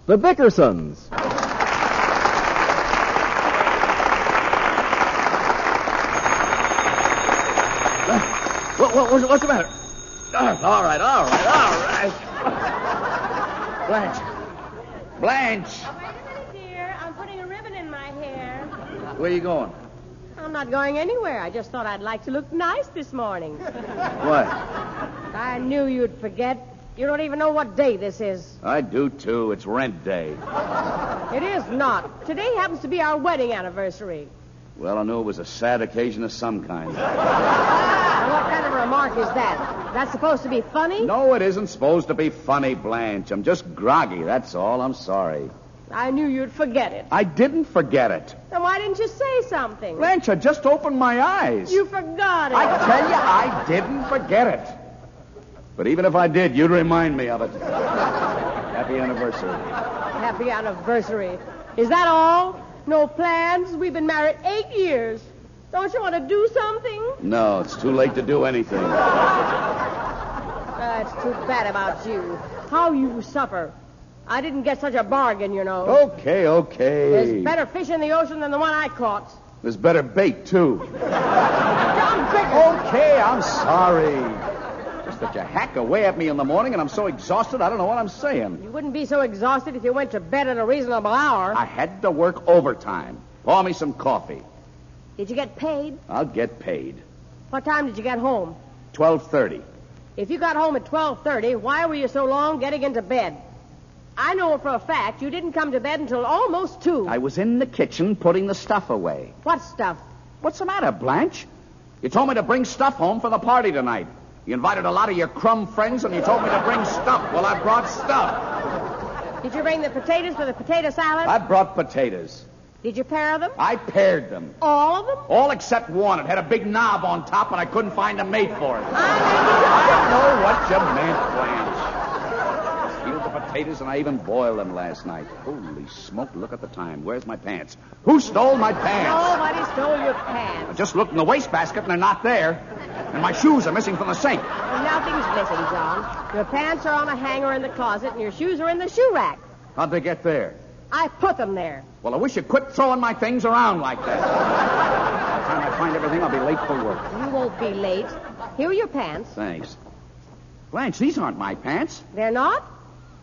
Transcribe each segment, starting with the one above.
the Bickersons. What's the matter? All right. Blanche. Wait a minute, dear. I'm putting a ribbon in my hair. Where are you going? I'm not going anywhere. I just thought I'd like to look nice this morning. What? I knew you'd forget. You don't even know what day this is. I do, too. It's rent day. It is not. Today happens to be our wedding anniversary. Well, I knew it was a sad occasion of some kind. Now, what kind of a remark is that? That's supposed to be funny? No, it isn't supposed to be funny, Blanche. I'm just groggy, that's all. I'm sorry. I knew you'd forget it. I didn't forget it. Then why didn't you say something? Blanche, I just opened my eyes. You forgot it. I tell you, I didn't forget it. But even if I did, you'd remind me of it. Happy anniversary. Happy anniversary. Is that all? No plans? We've been married 8 years. Don't you want to do something? No, it's too late to do anything. That's too bad about you. How you suffer. I didn't get such a bargain, you know. Okay. There's better fish in the ocean than the one I caught. There's better bait, too. John Bickerson. Okay, I'm sorry. Just that you hack away at me in the morning, and I'm so exhausted I don't know what I'm saying. You wouldn't be so exhausted if you went to bed at a reasonable hour. I had to work overtime. Pour me some coffee. Did you get paid? I'll get paid. What time did you get home? 12:30. If you got home at 12:30, why were you so long getting into bed? I know for a fact you didn't come to bed until almost 2. I was in the kitchen putting the stuff away. What stuff? What's the matter, Blanche? You told me to bring stuff home for the party tonight. You invited a lot of your crumb friends, and you told me to bring stuff. Well, I brought stuff. Did you bring the potatoes for the potato salad? I brought potatoes. Did you pare them? I pared them. All of them? All except one. It had a big knob on top, and I couldn't find a mate for it. I know what you meant, Blanche. Peeled the potatoes, and I even boiled them last night. Holy smoke, look at the time. Where's my pants? Who stole my pants? Nobody stole your pants. I just looked in the wastebasket, and they're not there. And my shoes are missing from the sink. Well, nothing's missing, John. Your pants are on a hanger in the closet, and your shoes are in the shoe rack. How'd they get there? I put them there. Well, I wish you'd quit throwing my things around like that. By the time I find everything, I'll be late for work. You won't be late. Here are your pants. Thanks. Blanche, these aren't my pants. They're not?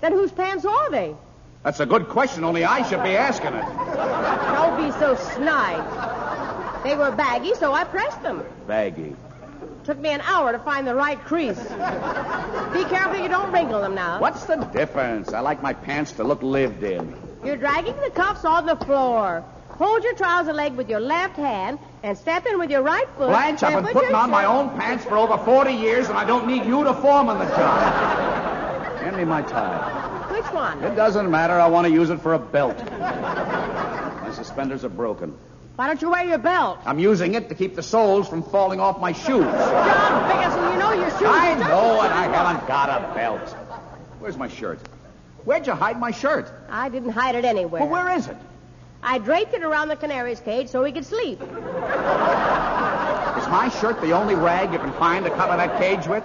Then whose pants are they? That's a good question, only I should be asking it. Don't be so snide. They were baggy, so I pressed them. Baggy. Took me an hour to find the right crease. Be careful you don't wrinkle them now. What's the difference? I like my pants to look lived in. You're dragging the cuffs on the floor. Hold your trouser leg with your left hand and step in with your right foot. Blanche, I've been putting on my own pants for over 40 years, and I don't need you to foreman the job. Hand me my tie. Which one? It doesn't matter. I want to use it for a belt. My suspenders are broken. Why don't you wear your belt? I'm using it to keep the soles from falling off my shoes. John Bickerson, you know your shoes. I know it. I haven't got a belt. Where's my shirt? Where'd you hide my shirt? I didn't hide it anywhere. Well, where is it? I draped it around the canary's cage so he could sleep. Is my shirt the only rag you can find to cover that cage with?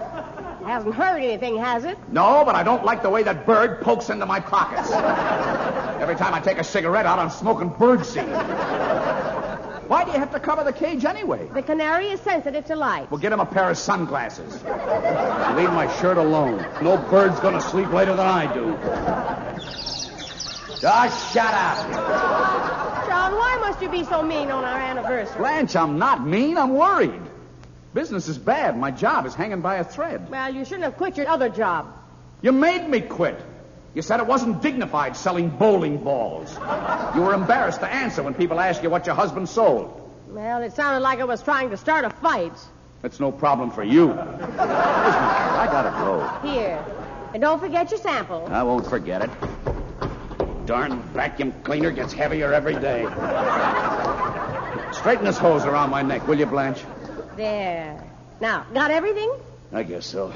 Hasn't hurt anything, has it? No, but I don't like the way that bird pokes into my pockets. Every time I take a cigarette out, I'm smoking birdseed. Why do you have to cover the cage anyway? The canary is sensitive to light. Well, get him a pair of sunglasses. Leave my shirt alone. No bird's going to sleep later than I do. Just shut up. John, why must you be so mean on our anniversary? Blanche, I'm not mean. I'm worried. Business is bad. My job is hanging by a thread. Well, you shouldn't have quit your other job. You made me quit. You said it wasn't dignified selling bowling balls. You were embarrassed to answer when people asked you what your husband sold. Well, it sounded like I was trying to start a fight. That's no problem for you. I gotta go. Here. And don't forget your sample. I won't forget it. Darn vacuum cleaner gets heavier every day. Straighten this hose around my neck, will you, Blanche? There. Now, got everything? I guess so.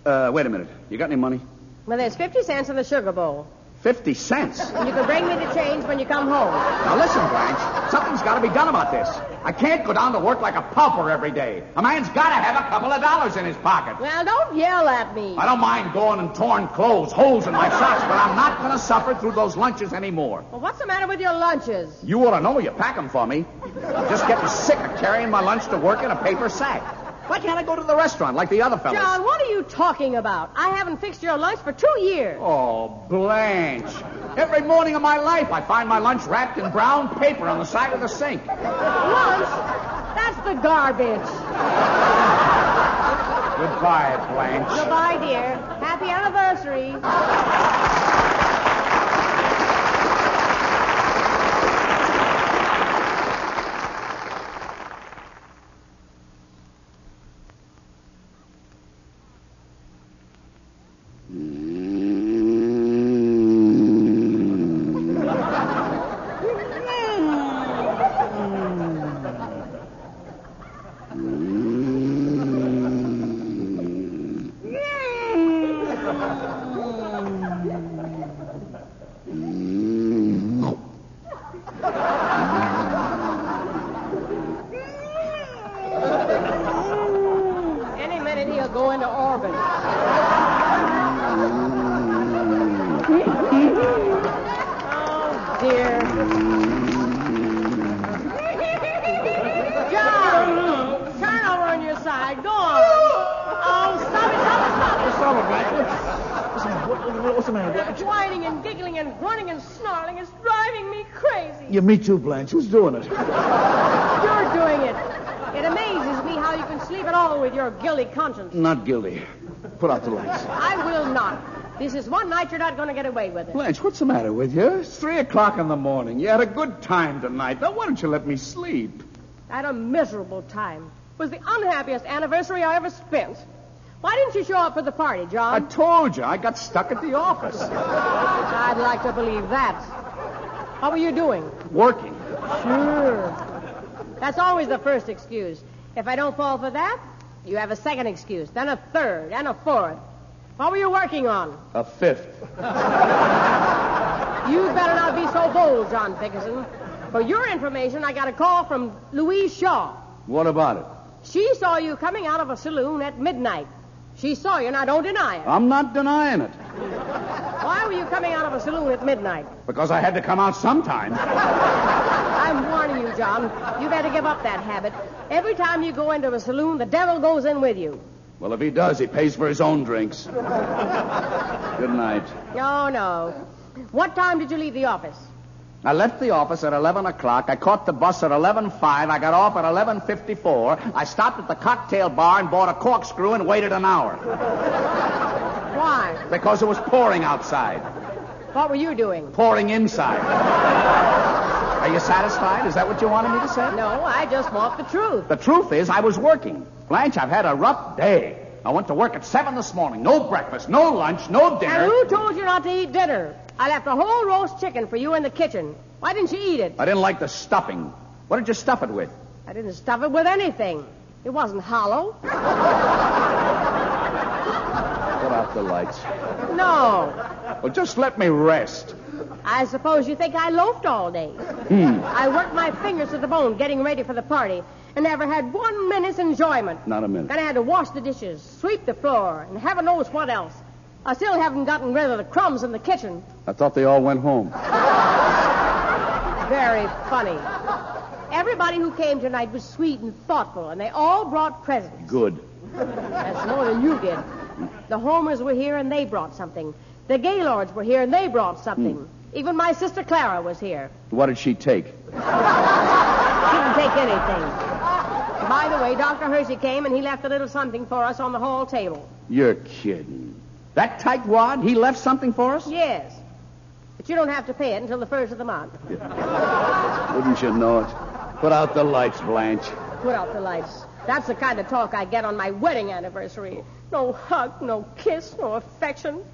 Wait a minute. You got any money? Well, there's 50 cents in the sugar bowl. 50 cents. And you can bring me the change when you come home. Now listen, Blanche. Something's got to be done about this. I can't go down to work like a pauper every day. A man's got to have a couple of dollars in his pocket. Well, don't yell at me. I don't mind going in torn clothes, holes in my socks, but I'm not going to suffer through those lunches anymore. Well, what's the matter with your lunches? You ought to know. You pack them for me. I'm just getting sick of carrying my lunch to work in a paper sack. Why can't I go to the restaurant like the other fellas? John, what are you talking about? I haven't fixed your lunch for 2 years. Oh, Blanche. Every morning of my life, I find my lunch wrapped in brown paper on the side of the sink. Lunch? That's the garbage. Goodbye, Blanche. Goodbye, dear. Happy anniversary. Go into orbit. Oh, dear. John, turn over on your side. Go on. Oh, stop it. Stop it, Blanche. What's the matter, Blanche? That whining and giggling and grunting and snarling is driving me crazy. Yeah, me too, Blanche. Who's doing it? You're doing it. It amazes me how you can sleep at all with your guilty conscience. Not guilty. Put out the lights. I will not. This is one night you're not going to get away with it. Blanche, what's the matter with you? It's 3 o'clock in the morning. You had a good time tonight. Now, why don't you let me sleep? I had a miserable time. It was the unhappiest anniversary I ever spent. Why didn't you show up for the party, John? I told you. I got stuck at the office. I'd like to believe that. What were you doing? Working. Sure. That's always the first excuse. If I don't fall for that, you have a second excuse, then a third, and a fourth. What were you working on? A fifth. You better not be so bold, John Bickerson. For your information, I got a call from Louise Shaw. What about it? She saw you coming out of a saloon at midnight. She saw you, now don't deny it. I'm not denying it. Why were you coming out of a saloon at midnight? Because I had to come out sometime. I'm warning you, John. You better give up that habit. Every time you go into a saloon, the devil goes in with you. Well, if he does, he pays for his own drinks. Good night. Oh, no. What time did you leave the office? I left the office at 11 o'clock. I caught the bus at 11:05. I got off at 11:54. I stopped at the cocktail bar and bought a corkscrew and waited an hour. Why? Because it was pouring outside. What were you doing? Pouring inside. Are you satisfied? Is that what you wanted me to say? No, I just want the truth. The truth is I was working. Blanche, I've had a rough day. I went to work at 7 this morning. No breakfast, no lunch, no dinner. And who told you not to eat dinner? I left a whole roast chicken for you in the kitchen. Why didn't you eat it? I didn't like the stuffing. What did you stuff it with? I didn't stuff it with anything. It wasn't hollow. Put out the lights. No. Well, just let me rest. I suppose you think I loafed all day. I worked my fingers to the bone getting ready for the party and never had 1 minute's enjoyment. Not a minute. Then I had to wash the dishes, sweep the floor, and heaven knows what else. I still haven't gotten rid of the crumbs in the kitchen. I thought they all went home. Very funny. Everybody who came tonight was sweet and thoughtful, and they all brought presents. Good. That's more than you did. The Homers were here, and they brought something. The Gaylords were here, and they brought something. Even my sister Clara was here. What did she take? She didn't take anything. By the way, Dr. Hershey came, and he left a little something for us on the hall table. You're kidding. That tightwad, he left something for us? Yes. But you don't have to pay it until the 1st of the month. Wouldn't you know it? Put out the lights, Blanche. Put out the lights. That's the kind of talk I get on my wedding anniversary. No hug, no kiss, no affection.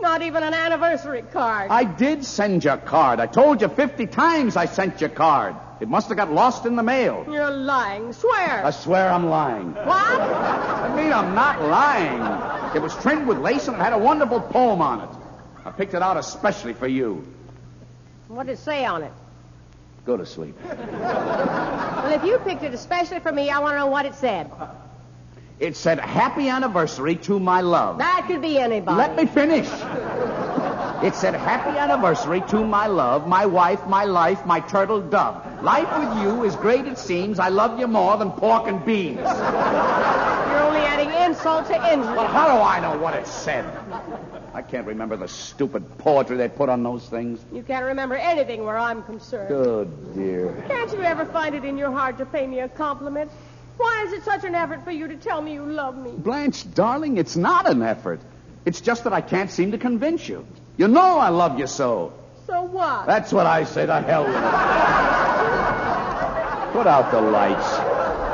Not even an anniversary card. I did send you a card. I told you 50 times I sent you a card. It must have got lost in the mail. You're lying. Swear. I swear I'm lying. What? I mean, I'm not lying. It was trimmed with lace and it had a wonderful poem on it. I picked it out especially for you. What did it say on it? Go to sleep. Well, if you picked it especially for me, I want to know what it said. It said, happy anniversary to my love. That could be anybody. Let me finish. It said, happy anniversary to my love, my wife, my life, my turtle dove. Life with you is great it seems. I love you more than pork and beans. You're only adding insult to injury. Well, how do I know what it said? I can't remember the stupid poetry they put on those things. You can't remember anything where I'm concerned. Good dear. Can't you ever find it in your heart to pay me a compliment? Why is it such an effort for you to tell me you love me? Blanche, darling, it's not an effort. It's just that I can't seem to convince you. You know I love you so. So what? That's what I say. To hell with it. Put out the lights.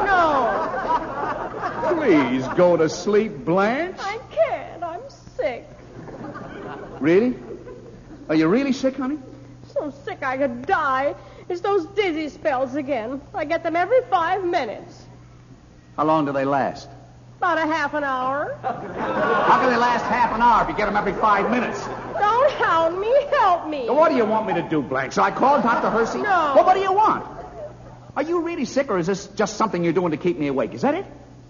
No. Please go to sleep, Blanche. I can't. I'm sick. Really? Are you really sick, honey? So sick I could die. It's those dizzy spells again. I get them every 5 minutes. How long do they last? About a half an hour. How can they last half an hour if you get them every 5 minutes? Don't hound me. Help me. So what do you want me to do, Blanche? Shall I call Dr. Hersey? No. Well, what do you want? Are you really sick, or is this just something you're doing to keep me awake? Is that it?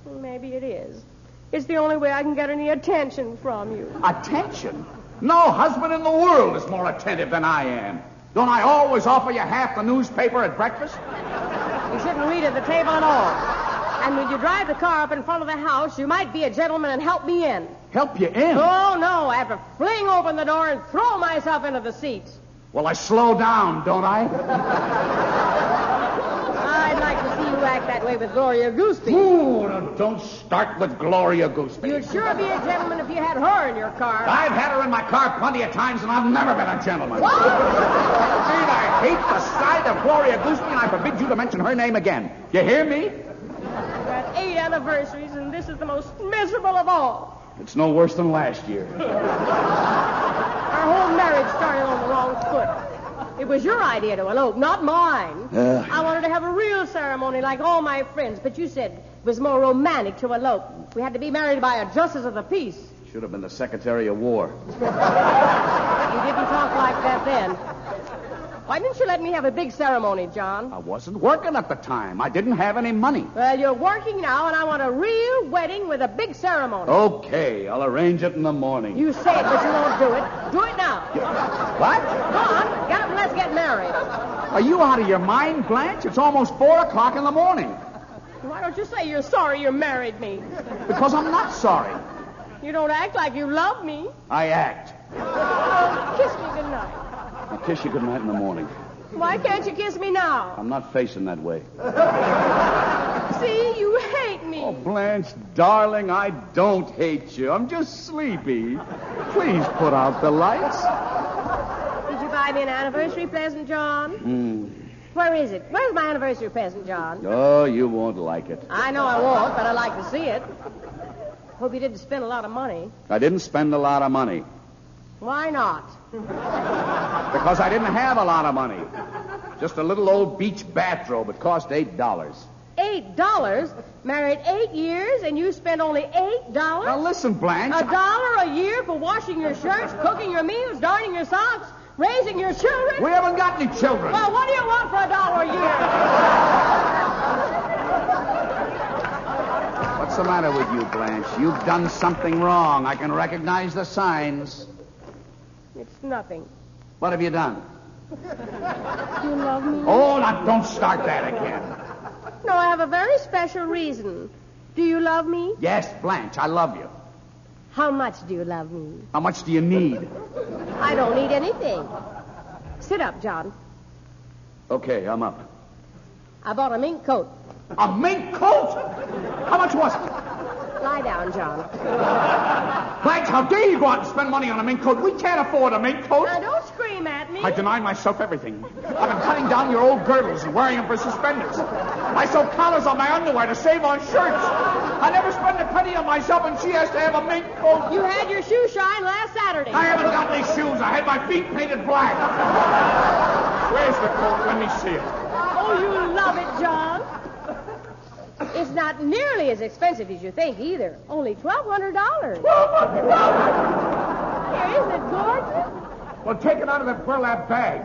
Maybe it is. It's the only way I can get any attention from you. Attention? No husband in the world is more attentive than I am. Don't I always offer you half the newspaper at breakfast? You shouldn't read at the table at all. And when you drive the car up in front of the house, you might be a gentleman and help me in. Help you in? Oh, no. I have to fling open the door and throw myself into the seats. Well, I slow down, don't I? I'd like to see you act that way with Gloria Gooseby. Ooh, no, don't start with Gloria Gooseby. You'd sure be a gentleman if you had her in your car. I've had her in my car plenty of times, and I've never been a gentleman. What? Indeed, I hate the sight of Gloria Gooseby, and I forbid you to mention her name again. You hear me? We're at 8 anniversaries, and this is the most miserable of all. It's no worse than last year. Our whole marriage started on the wrong foot. It was your idea to elope, not mine. I wanted to have a real ceremony like all my friends, but you said it was more romantic to elope. We had to be married by a justice of the peace. Should have been the Secretary of War. You didn't talk like that then. Why didn't you let me have a big ceremony, John? I wasn't working at the time. I didn't have any money. Well, you're working now, and I want a real wedding with a big ceremony. Okay, I'll arrange it in the morning. You say it, but you won't do it. Do it now. What? Go on, get up and let's get married. Are you out of your mind, Blanche? It's almost 4 o'clock in the morning. Why don't you say you're sorry you married me? Because I'm not sorry. You don't act like you love me. I act. Oh, kiss me goodnight. I'll kiss you goodnight in the morning. Why can't you kiss me now? I'm not facing that way. See, you hate me. Oh, Blanche, darling, I don't hate you. I'm just sleepy. Please put out the lights. Did you buy me an anniversary present, John? Where is it? Where's my anniversary present, John? Oh, you won't like it. I know I won't, but I'd like to see it. Hope you didn't spend a lot of money. I didn't spend a lot of money. Why not? Because I didn't have a lot of money. Just a little old beach bathrobe. It cost $8. $8? Married 8 years, and you spent only $8? Now listen, Blanche. $1 a year for washing your shirts, cooking your meals, darning your socks, raising your children? We haven't got any children. Well, what do you want for $1 a year? What's the matter with you, Blanche? You've done something wrong. I can recognize the signs. It's nothing. What have you done? You love me? Oh, now don't start that again. No, I have a very special reason. Do you love me? Yes, Blanche, I love you. How much do you love me? How much do you need? I don't need anything. Sit up, John. Okay, I'm up. I bought a mink coat. A mink coat? How much was it? Lie down, John. Blanche, how dare you go out and spend money on a mink coat? We can't afford a mink coat. Now, don't scream at me. I deny myself everything. I've been cutting down your old girdles and wearing them for suspenders. I sew collars on my underwear to save on shirts. I never spend a penny on myself, and she has to have a mink coat. You had your shoe shine last Saturday. I haven't got any shoes. I had my feet painted black. Where's the coat? Let me see it. Oh, you love it, John. It's not nearly as expensive as you think, either. Only $1,200. Isn't it gorgeous? Well, take it out of that burlap bag.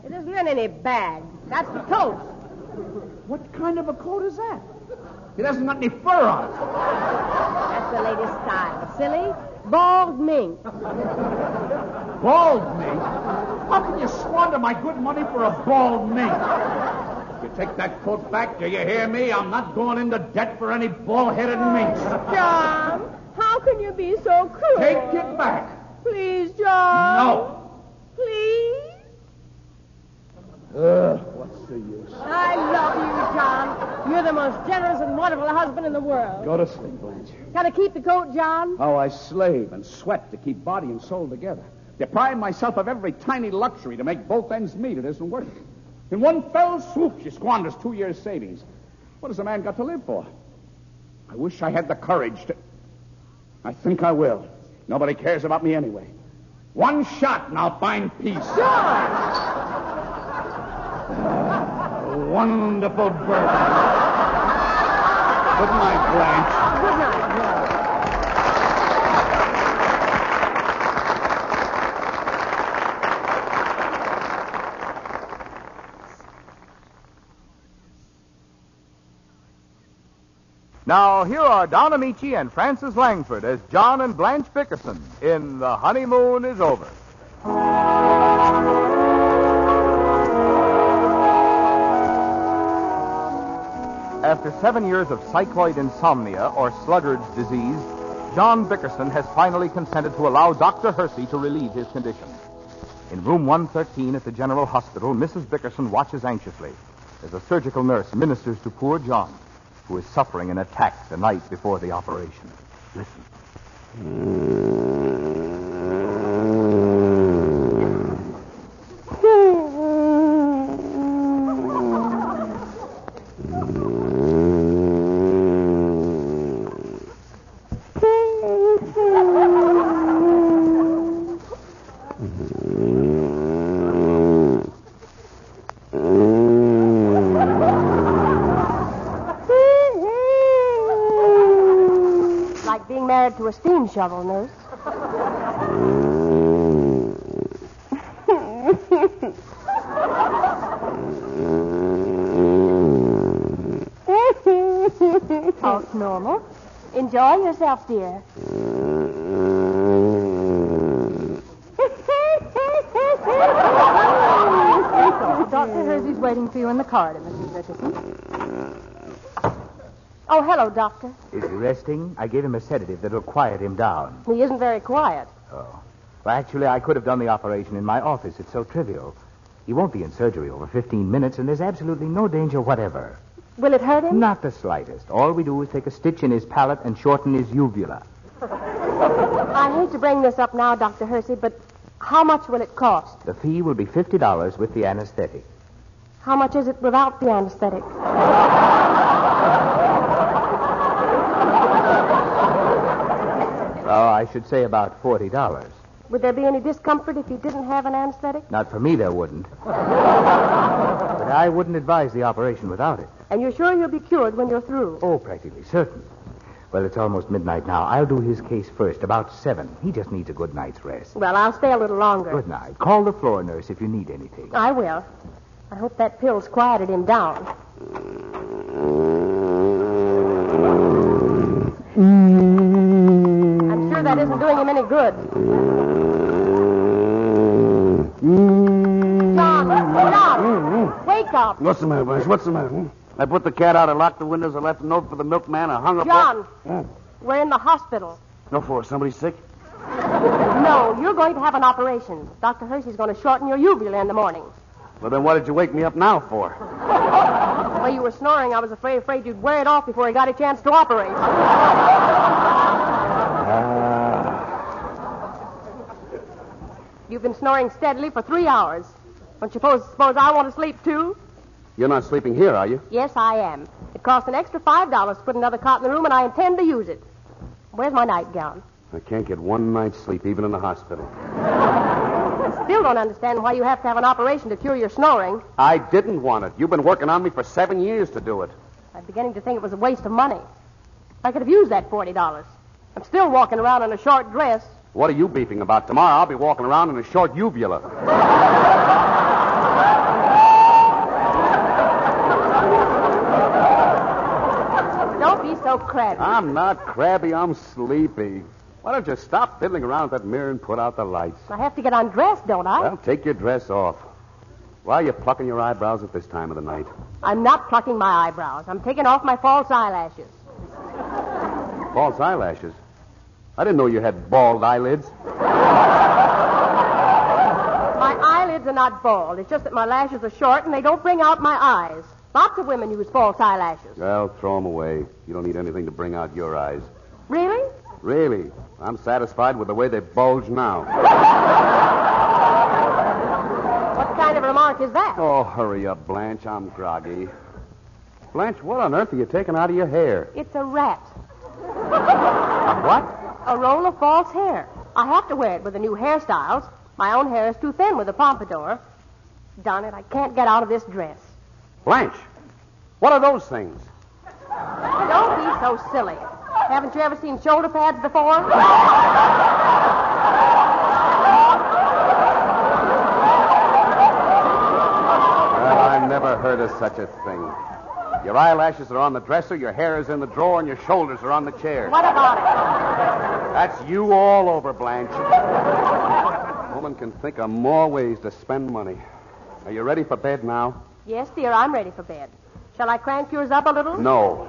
It isn't in any bag. That's the coat. What kind of a coat is that? It hasn't got any fur on it. That's the latest style, silly. Bald mink. Bald mink? How can you squander my good money for a bald mink? You take that coat back, do you hear me? I'm not going into debt for any bald-headed minks. John, how can you be so cruel? Take it back. Please, John. No. Please? What's the use? I love you, John. You're the most generous and wonderful husband in the world. Go to sleep, Blanche. Gotta keep the coat, John? How I slave and sweat to keep body and soul together. Deprive myself of every tiny luxury to make both ends meet. It isn't worth it. In one fell swoop, she squanders 2 years' savings. What has a man got to live for? I wish I had the courage to... I think I will. Nobody cares about me anyway. One shot and I'll find peace. John! Wonderful bird. Good night, Blanche. Good night, John. Now, here are Don Ameche and Frances Langford as John and Blanche Bickerson in The Honeymoon is Over. After 7 years of cycloid insomnia, or sluggard's disease, John Bickerson has finally consented to allow Dr. Hersey to relieve his condition. In room 113 at the General Hospital, Mrs. Bickerson watches anxiously as a surgical nurse ministers to poor John, who is suffering an attack the night before the operation. Listen. To a steam shovel, nurse. Oh, it's normal. Enjoy yourself, dear. Dr. Hersey's waiting for you in the corridor, Mrs. Bickerson. Oh, hello, Doctor. Is he resting? I gave him a sedative that'll quiet him down. He isn't very quiet. Oh. Well, actually, I could have done the operation in my office. It's so trivial. He won't be in surgery over 15 minutes, and there's absolutely no danger whatever. Will it hurt him? Not the slightest. All we do is take a stitch in his palate and shorten his uvula. I hate to bring this up now, Dr. Hersey, but how much will it cost? The fee will be $50 with the anesthetic. How much is it without the anesthetic? Oh, I should say about $40. Would there be any discomfort if he didn't have an anesthetic? Not for me, there wouldn't. But I wouldn't advise the operation without it. And you're sure he'll be cured when you're through? Oh, practically certain. Well, it's almost midnight now. I'll do his case first, about 7. He just needs a good night's rest. Well, I'll stay a little longer. Good night. Call the floor nurse if you need anything. I will. I hope that pill's quieted him down. I'm sure that isn't doing him any good. John, wake up. What's the matter, Blanche? What's the matter? I put the cat out, I locked the windows, I left a note for the milkman, I hung up... John, we're in the hospital. No, for somebody sick? No, you're going to have an operation. Dr. Hersey's going to shorten your uvula in the morning. Well, then what did you wake me up now for? The way you were snoring, I was afraid you'd wear it off before he got a chance to operate. You've been snoring steadily for 3 hours. Don't you suppose I want to sleep, too? You're not sleeping here, are you? Yes, I am. It costs an extra $5 to put another cot in the room, and I intend to use it. Where's my nightgown? I can't get one night's sleep, even in the hospital. I still don't understand why you have to have an operation to cure your snoring. I didn't want it. You've been working on me for 7 years to do it. I'm beginning to think it was a waste of money. I could have used that $40. I'm still walking around in a short dress, What are you beefing about? Tomorrow I'll be walking around in a short uvula. Don't be so crabby. I'm not crabby. I'm sleepy. Why don't you stop fiddling around with that mirror and put out the lights? I have to get undressed, don't I? Well, take your dress off. Why are you plucking your eyebrows at this time of the night? I'm not plucking my eyebrows. I'm taking off my false eyelashes. False eyelashes? I didn't know you had bald eyelids. My eyelids are not bald. It's just that my lashes are short and they don't bring out my eyes. Lots of women use false eyelashes. Well, throw them away. You don't need anything to bring out your eyes. Really? Really? I'm satisfied with the way they bulge now. What kind of remark is that? Oh, hurry up, Blanche. I'm groggy. Blanche, what on earth are you taking out of your hair? It's a rat. What? A roll of false hair. I have to wear it with the new hairstyles. My own hair is too thin with a pompadour. Darn it, I can't get out of this dress. Blanche, what are those things? Don't be so silly. Haven't you ever seen shoulder pads before? Well, I never heard of such a thing. Your eyelashes are on the dresser, your hair is in the drawer, and your shoulders are on the chair. What about it? That's you all over, Blanche. A woman can think of more ways to spend money. Are you ready for bed now? Yes, dear, I'm ready for bed. Shall I crank yours up a little? No.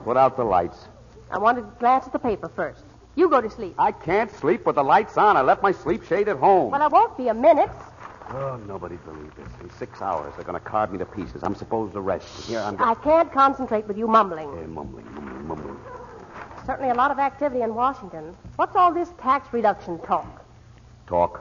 Put out the lights. I wanted to glance at the paper first. You go to sleep. I can't sleep with the lights on. I left my sleep shade at home. Well, I won't be a minute. Oh, nobody believed this. In 6 hours, they're going to carve me to pieces. I'm supposed to rest. And here I'm... I can't concentrate with you mumbling. mumbling. Certainly a lot of activity in Washington. What's all this tax reduction talk? Talk.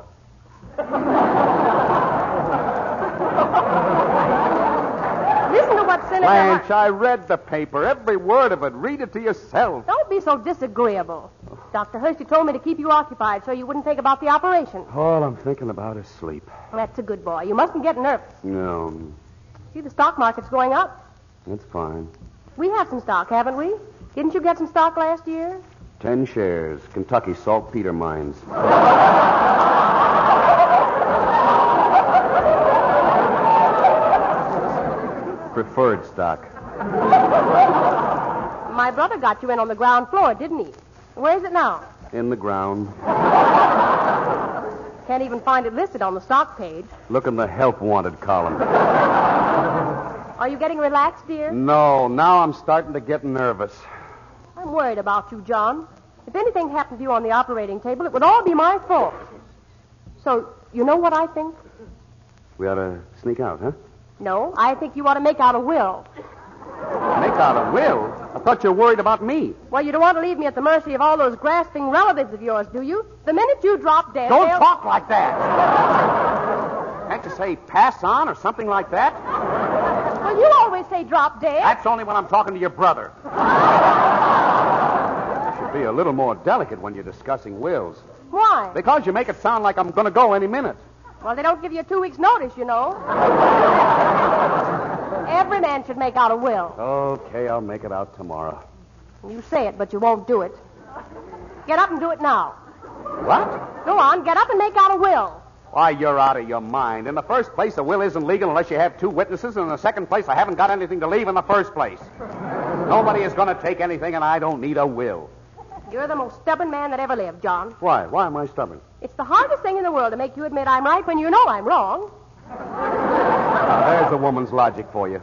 Listen to what Senator... Blanche, I read the paper. Every word of it. Read it to yourself. Don't be so disagreeable. Dr. Hersey told me to keep you occupied so you wouldn't think about the operation. All I'm thinking about is sleep. That's a good boy. You mustn't get nervous. No, See, the stock market's going up. that's fine. We have some stock, haven't we? Didn't you get some stock last year? 10 shares. Kentucky saltpeter mines. Preferred stock. My brother got you in on the ground floor, didn't he? Where is it now? In the ground. Can't even find it listed on the stock page. Look in the help wanted column. Are you getting relaxed, dear? No, now I'm starting to get nervous. I'm worried about you, John. If anything happened to you on the operating table, it would all be my fault. So, you know what I think? We ought to sneak out, huh? No, I think you ought to make out a will. Make out a will? I thought you were worried about me. Well, you don't want to leave me at the mercy of all those grasping relatives of yours, do you? The minute you drop dead... Don't talk like that. Can't you say pass on or something like that? Well, you always say drop dead. That's only when I'm talking to your brother. You should be a little more delicate when you're discussing wills. Why? Because you make it sound like I'm going to go any minute. Well, they don't give you 2 weeks' notice, you know. Every man should make out a will. Okay, I'll make it out tomorrow. You say it, but you won't do it. Get up and do it now. What? Go on, get up and make out a will. Why, you're out of your mind. In the first place, a will isn't legal unless you have 2 witnesses, and in the second place, I haven't got anything to leave in the first place. Nobody is going to take anything, and I don't need a will. You're the most stubborn man that ever lived, John. Why? Why am I stubborn? It's the hardest thing in the world to make you admit I'm right when you know I'm wrong. Now, there's a woman's logic for you.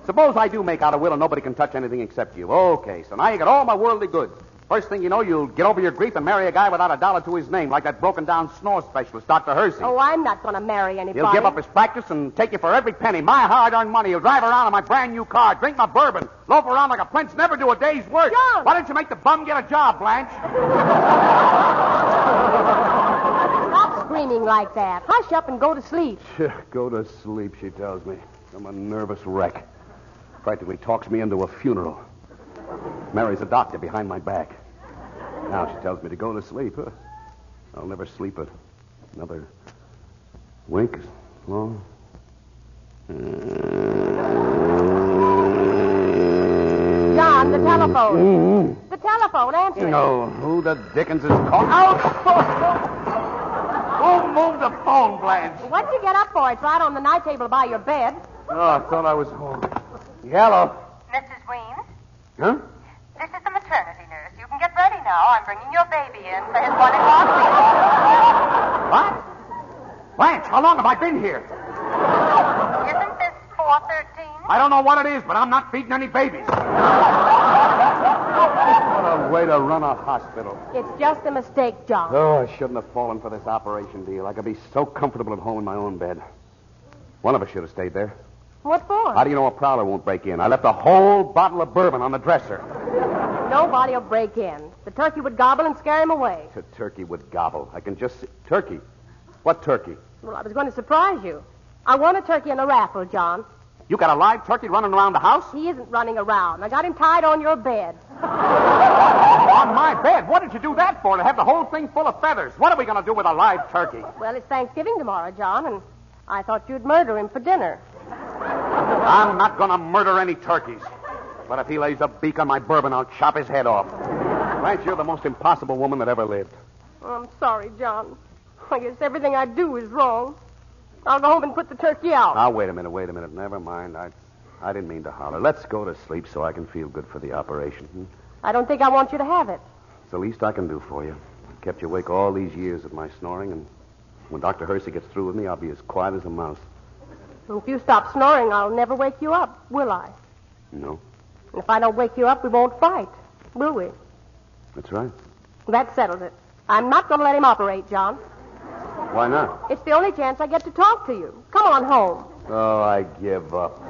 Suppose I do make out a will and nobody can touch anything except you. Okay, so now you got all my worldly goods. First thing you know, you'll get over your grief and marry a guy without a dollar to his name, like that broken-down snore specialist, Dr. Hersey. Oh, I'm not going to marry anybody. He'll give up his practice and take you for every penny, my hard-earned money. He'll drive around in my brand-new car, drink my bourbon, loaf around like a prince, never do a day's work. John! Why don't you make the bum get a job, Blanche? Stop screaming like that. Hush up and go to sleep. Go to sleep, she tells me. I'm a nervous wreck. Practically talks me into a funeral. Marries a doctor behind my back. Now she tells me to go to sleep. I'll never sleep it. Another wink. Long. John, the telephone. The telephone. Answer it. No, who the dickens is calling? Out! Who moved the phone, Blanche? What'd you get up for? It's right on the night table by your bed. Oh, I thought I was home. Hello. Mrs. Weems, Huh? this is the maternity nurse. You can get ready now. I'm bringing your baby in for his 1 o'clock feeding. What? Blanche, how long have I been here? Isn't this 4:13? I don't know what it is, but I'm not feeding any babies. What a way to run a hospital. It's just a mistake, John. Oh, I shouldn't have fallen for this operation deal. I could be so comfortable at home in my own bed. One of us should have stayed there. What for? How do you know a prowler won't break in? I left a whole bottle of bourbon on the dresser. Nobody will break in. The turkey would gobble and scare him away. The turkey would gobble. I can just see... Turkey? What turkey? Well, I was going to surprise you. I won a turkey in a raffle, John. You got a live turkey running around the house? He isn't running around. I got him tied on your bed. On my bed? What did you do that for? To have the whole thing full of feathers? What are we going to do with a live turkey? Well, it's Thanksgiving tomorrow, John, and I thought you'd murder him for dinner. I'm not going to murder any turkeys. But if he lays a beak on my bourbon, I'll chop his head off. Blanche, you're the most impossible woman that ever lived. Oh, I'm sorry, John. I guess everything I do is wrong. I'll go home and put the turkey out. Now, wait a minute. Never mind. I didn't mean to holler. Let's go to sleep so I can feel good for the operation. I don't think I want you to have it. It's the least I can do for you. I kept you awake all these years with my snoring, and when Dr. Hersey gets through with me, I'll be as quiet as a mouse. If you stop snoring, I'll never wake you up, will I? No, And if I don't wake you up, we won't fight, will we? that's right. That settles it. I'm not going to let him operate, John. Why not? It's the only chance I get to talk to you. Come on home. Oh, I give up.